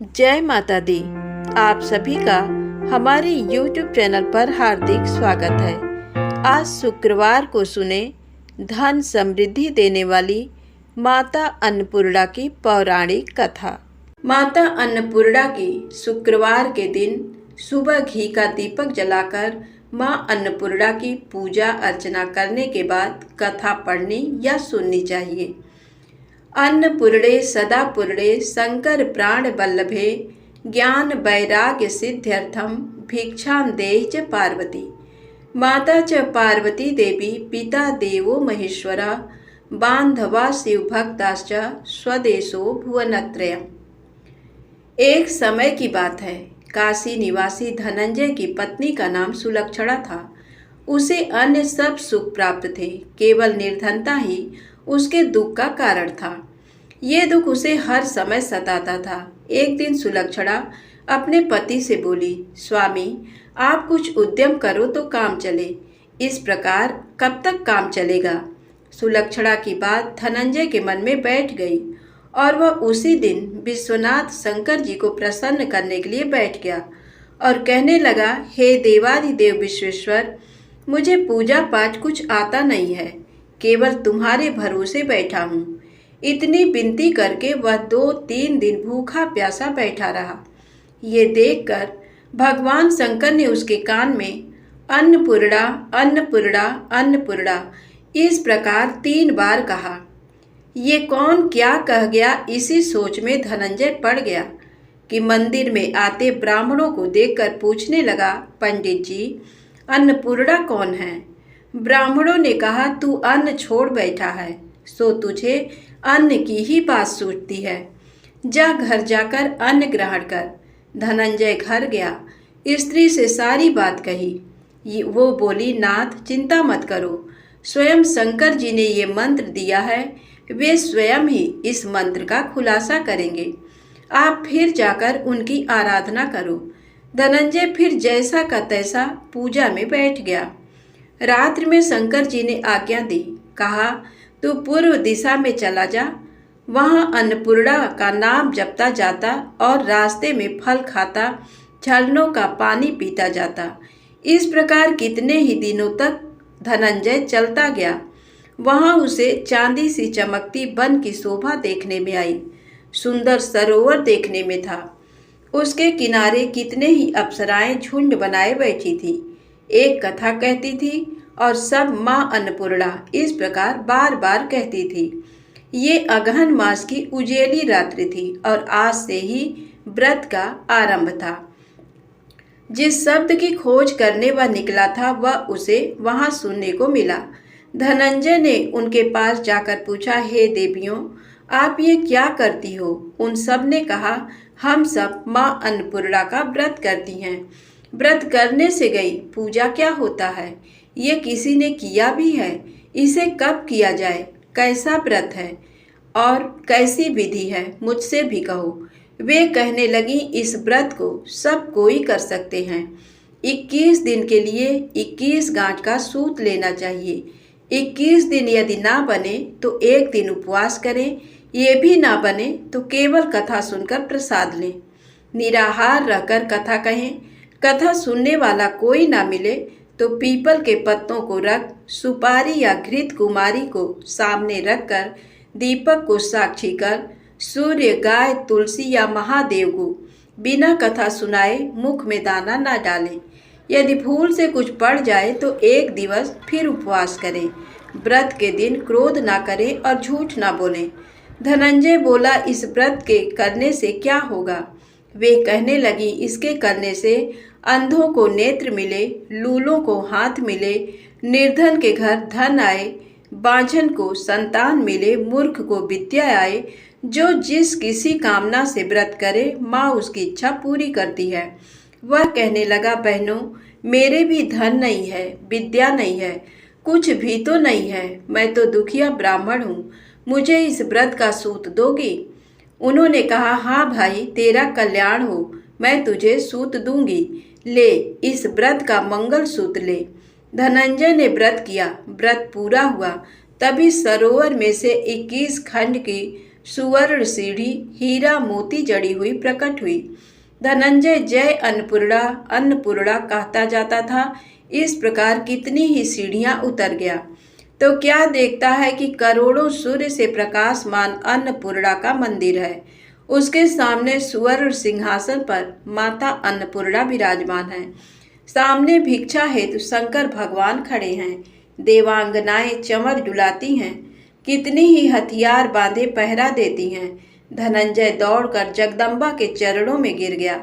जय माता दी। आप सभी का हमारे YouTube चैनल पर हार्दिक स्वागत है। आज शुक्रवार को सुने धन समृद्धि देने वाली माता अन्नपूर्णा की पौराणिक कथा। माता अन्नपूर्णा की शुक्रवार के दिन सुबह घी का दीपक जलाकर मां अन्नपूर्णा की पूजा अर्चना करने के बाद कथा पढ़नी या सुननी चाहिए। अन्नपूर्णे सदा पूर्णे शंकर प्राण वल्लभे ज्ञान वैराग्य सिद्ध्यर्थम भिक्षां देहि च पार्वती। माता च पार्वती देवी पिता देवो महेश्वरा बांधवा शिव भक्ताश्च स्वदेशो भुवनत्रयम्। एक समय की बात है। काशी निवासी धनंजय की पत्नी का नाम सुलक्षणा था। उसे अन्य सब सुख प्राप्त थे, केवल निर्धनता ही उसके दुख का कारण था। ये दुख उसे हर समय सताता था। एक दिन सुलक्षणा अपने पति से बोली, स्वामी, आप कुछ उद्यम करो तो काम चले। इस प्रकार कब तक काम चलेगा? सुलक्षणा की बात धनंजय के मन में बैठ गई और वह उसी दिन विश्वनाथ शंकर जी को प्रसन्न करने के लिए बैठ गया और कहने लगा, हे देवादिदेव विश्वेश्वर, मुझे पूजा पाठ कुछ आता नहीं है, केवल तुम्हारे भरोसे बैठा हूँ। इतनी विनती करके वह 2-3 दिन भूखा प्यासा बैठा रहा। ये देखकर भगवान शंकर ने उसके कान में अन्नपूर्णा अन्नपूर्णा अन्नपूर्णा इस प्रकार 3 बार कहा। ये कौन क्या कह गया, इसी सोच में धनंजय पड़ गया कि मंदिर में आते ब्राह्मणों को देखकर पूछने लगा, पंडित जी, अन्नपूर्णा कौन है? ब्राह्मणों ने कहा, तू अन्न छोड़ बैठा है, सो तुझे अन्न की ही बात सूझती है। जा घर जाकर अन्न ग्रहण कर। धनंजय घर गया, स्त्री से सारी बात कही। वो बोली, नाथ, चिंता मत करो, स्वयं शंकर जी ने ये मंत्र दिया है, वे स्वयं ही इस मंत्र का खुलासा करेंगे। आप फिर जाकर उनकी आराधना करो। धनंजय फिर जैसा का तैसा पूजा में बैठ गया। रात्रि में शंकर जी ने आज्ञा दी, कहा, तू पूर्व दिशा में चला जा, वहां अन्नपूर्णा का नाम जपता जाता और रास्ते में फल खाता, झरनों का पानी पीता जाता। इस प्रकार कितने ही दिनों तक धनंजय चलता गया। वहां उसे चांदी सी चमकती वन की शोभा देखने में आई। सुंदर सरोवर देखने में था। उसके किनारे कितने ही अप्सराएं झुंड बनाए बैठी थी। एक कथा कहती थी और सब माँ अन्नपूर्णा इस प्रकार बार बार कहती थी। ये अगहन मास की उजेली रात्रि थी और आज से ही व्रत का आरंभ था। जिस शब्द की खोज करने वह निकला था, वह उसे वहां सुनने को मिला। धनंजय ने उनके पास जाकर पूछा, हे देवियों, आप ये क्या करती हो? उन सब ने कहा, हम सब माँ अन्नपूर्णा का व्रत करती हैं। व्रत करने से गई, पूजा क्या होता है? ये किसी ने किया भी है? इसे कब किया जाए? कैसा व्रत है और कैसी विधि है? मुझसे भी कहो। वे कहने लगी, इस व्रत को सब कोई कर सकते हैं। 21 दिन के लिए 21 गांठ का सूत लेना चाहिए। 21 दिन यदि ना बने तो 1 दिन उपवास करें। ये भी ना बने तो केवल कथा सुनकर प्रसाद लें। निराहार रहकर कथा कहें। कथा सुनने वाला कोई ना मिले तो पीपल के पत्तों को रख, सुपारी या घृत कुमारी को सामने रखकर, दीपक को साक्षी कर, सूर्य, गाय, तुलसी या महादेव को बिना कथा सुनाए मुख में दाना न डालें। यदि भूल से कुछ पड़ जाए तो 1 दिवस फिर उपवास करें। व्रत के दिन क्रोध ना करें और झूठ ना बोलें। धनंजय बोला, इस व्रत के करने से क्या होगा? वे कहने लगी, इसके करने से अंधों को नेत्र मिले, लूलों को हाथ मिले, निर्धन के घर धन आए, बांझन को संतान मिले, मूर्ख को विद्या आए। जो जिस किसी कामना से व्रत करे, माँ उसकी इच्छा पूरी करती है। वह कहने लगा, बहनों, मेरे भी धन नहीं है, विद्या नहीं है, कुछ भी तो नहीं है। मैं तो दुखिया ब्राह्मण हूँ, मुझे इस व्रत का सूत दोगी? उन्होंने कहा, हाँ भाई, तेरा कल्याण हो, मैं तुझे सूत दूंगी। ले, इस व्रत का मंगल सूत्र ले। धनंजय ने व्रत किया। व्रत पूरा हुआ, तभी सरोवर में से 21 खंड की सुवर्ण सीढ़ी हीरा मोती जड़ी हुई प्रकट हुई। धनंजय जय अन्नपूर्णा अन्नपूर्णा कहता जाता था। इस प्रकार कितनी ही सीढ़ियां उतर गया तो क्या देखता है कि करोड़ों सूर्य से प्रकाशमान अन्नपूर्णा का मंदिर है। उसके सामने सुवर्ण सिंहासन पर माता अन्नपूर्णा विराजमान है। सामने भिक्षा हेतु शंकर भगवान खड़े हैं। देवांगनाएं चमर डुलाती हैं। कितनी ही हथियार बांधे पहरा देती हैं। धनंजय दौड़कर जगदम्बा के चरणों में गिर गया।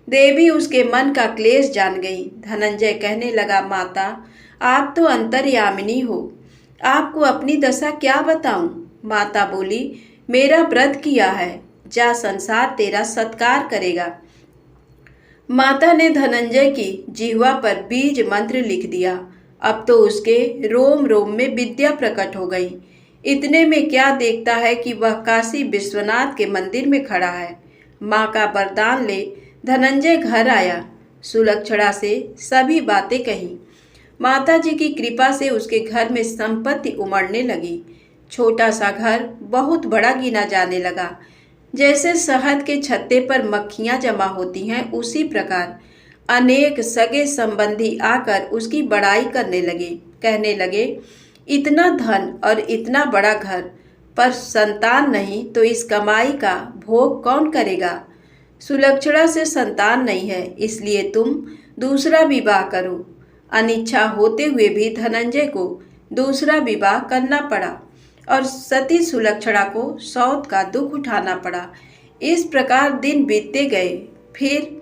देवी उसके मन का क्लेश जान गई। धनंजय कहने लगा, माता आप तो अंतर्यामिनी हो, आपको अपनी दशा क्या बताऊं। माता बोली, मेरा व्रत किया है, जा संसार तेरा सत्कार करेगा। माता ने धनंजय की जिह्वा पर बीज मंत्र लिख दिया। अब तो उसके रोम रोम में विद्या प्रकट हो गई। इतने में क्या देखता है कि वह काशी विश्वनाथ के मंदिर में खड़ा है। माँ का वरदान ले धनंजय घर आया। सुलक्षणा से सभी बातें कही। माता जी की कृपा से उसके घर में संपत्ति उमड़ने लगी। छोटा सा घर बहुत बड़ा गिना जाने लगा। जैसे शहद के छत्ते पर मक्खियां जमा होती हैं, उसी प्रकार अनेक सगे संबंधी आकर उसकी बड़ाई करने लगे। कहने लगे, इतना धन और इतना बड़ा घर, पर संतान नहीं तो इस कमाई का भोग कौन करेगा। सुलक्षणा से संतान नहीं है, इसलिए तुम दूसरा विवाह करो। अनिच्छा होते हुए भी धनंजय को दूसरा विवाह करना पड़ा और सती सुलक्षणा को सौत का दुख उठाना पड़ा। इस प्रकार दिन बीतते गए। फिर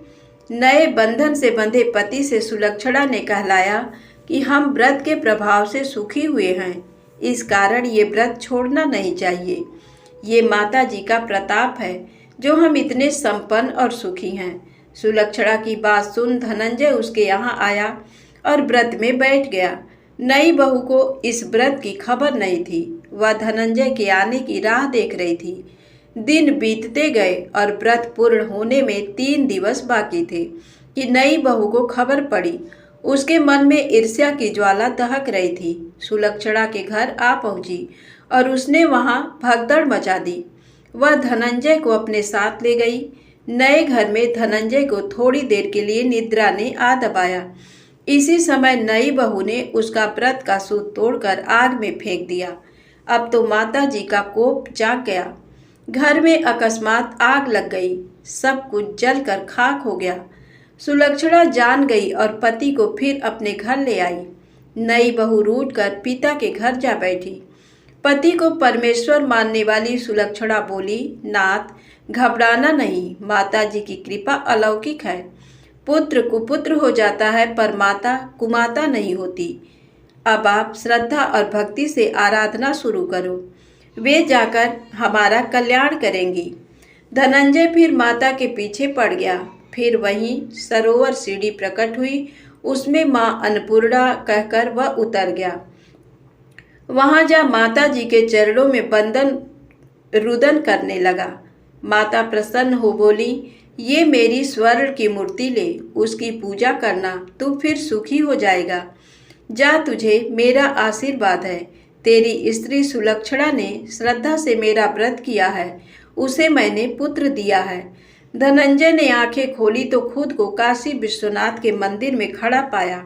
नए बंधन से बंधे पति से सुलक्षणा ने कहलाया कि हम व्रत के प्रभाव से सुखी हुए हैं, इस कारण ये व्रत छोड़ना नहीं चाहिए। ये माता जी का प्रताप है जो हम इतने संपन्न और सुखी हैं। सुलक्षणा की बात सुन धनंजय उसके यहाँ आया और व्रत में बैठ गया। नई बहू को इस व्रत की खबर नहीं थी। वह धनंजय के आने की राह देख रही थी। दिन बीतते गए और व्रत पूर्ण होने में 3 दिवस बाकी थे कि नई बहू को खबर पड़ी। उसके मन में ईर्ष्या की ज्वाला दहक रही थी। सुलक्षणा के घर आ पहुंची और उसने वहां भगदड़ मचा दी। वह धनंजय को अपने साथ ले गई। नए घर में धनंजय को थोड़ी देर के लिए निद्रा ने आ दबाया। इसी समय नई बहू ने उसका व्रत का सूत तोड़कर आग में फेंक दिया। अब तो माता जी का कोप जाग गया। घर में अकस्मात आग लग गई। सब कुछ जलकर खाक हो गया। सुलक्षणा जान गई और पति को फिर अपने घर ले आई। नई बहू रूठकर पिता के घर जा बैठी। पति को परमेश्वर मानने वाली सुलक्षणा बोली, नाथ घबराना नहीं, माता जी की कृपा अलौकिक है। पुत्र कुपुत्र हो जाता है पर माता कुमाता नहीं होती। अब आप श्रद्धा और भक्ति से आराधना शुरू करो, वे जाकर हमारा कल्याण करेंगी। धनंजय फिर माता के पीछे पड़ गया। फिर वहीं सरोवर सीढ़ी प्रकट हुई, उसमें माँ अन्नपूर्णा कहकर वह उतर गया। वहां जा माता जी के चरणों में बंदन रुदन करने लगा। माता प्रसन्न हो बोली, ये मेरी स्वर्ण की मूर्ति ले, उसकी पूजा करना, तू फिर सुखी हो जाएगा। जा, तुझे मेरा आशीर्वाद है। तेरी स्त्री सुलक्षणा ने श्रद्धा से मेरा व्रत किया है, उसे मैंने पुत्र दिया है। धनंजय ने आंखें खोली तो खुद को काशी विश्वनाथ के मंदिर में खड़ा पाया।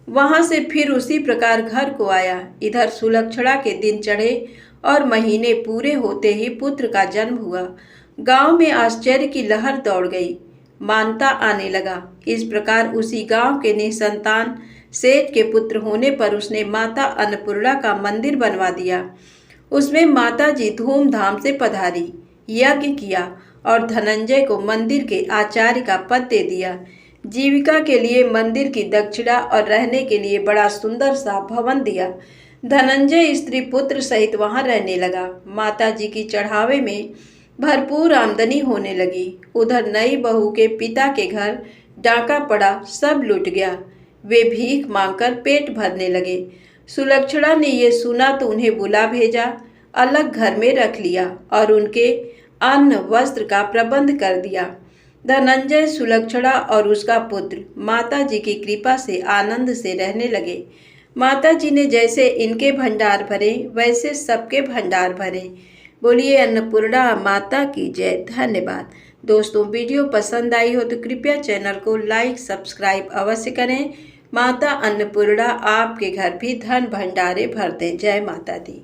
वहां से फिर उसी प्रकार घर को आया। इधर सुलक्षणा के दिन चढ़े और महीने पूरे होते ही पुत्र का जन्म हुआ। गांव में आश्चर्य की लहर दौड़ गई। मानता आने लगा। इस प्रकार उसी गांव के निसंतान सेठ के पुत्र होने पर उसने माता अन्नपूर्णा का मंदिर बनवा दिया। उसमें माता जी धूमधाम से पधारी, यज्ञ किया और धनंजय को मंदिर के आचार्य का पद दे दिया। जीविका के लिए मंदिर की दक्षिणा और रहने के लिए बड़ा सुंदर सा भवन दिया। धनंजय स्त्री पुत्र सहित वहां रहने लगा। माता जी की चढ़ावे में भरपूर आमदनी होने लगी। उधर नई बहू के पिता के घर डाका पड़ा, सब लूट गया। वे भीख मांगकर पेट भरने लगे। सुलक्षणा ने ये सुना तो उन्हें बुला भेजा, अलग घर में रख लिया और उनके अन्न वस्त्र का प्रबंध कर दिया। धनंजय, सुलक्षणा और उसका पुत्र माता जी की कृपा से आनंद से रहने लगे। माता जी ने जैसे इनके भंडार भरे वैसे सबके भंडार भरे। बोलिए अन्नपूर्णा माता की जय। धन्यवाद। दोस्तों, वीडियो पसंद आई हो तो कृपया चैनल को लाइक सब्सक्राइब अवश्य करें। माता अन्नपूर्णा आपके घर भी धन भंडारे भर दें। जय माता दी।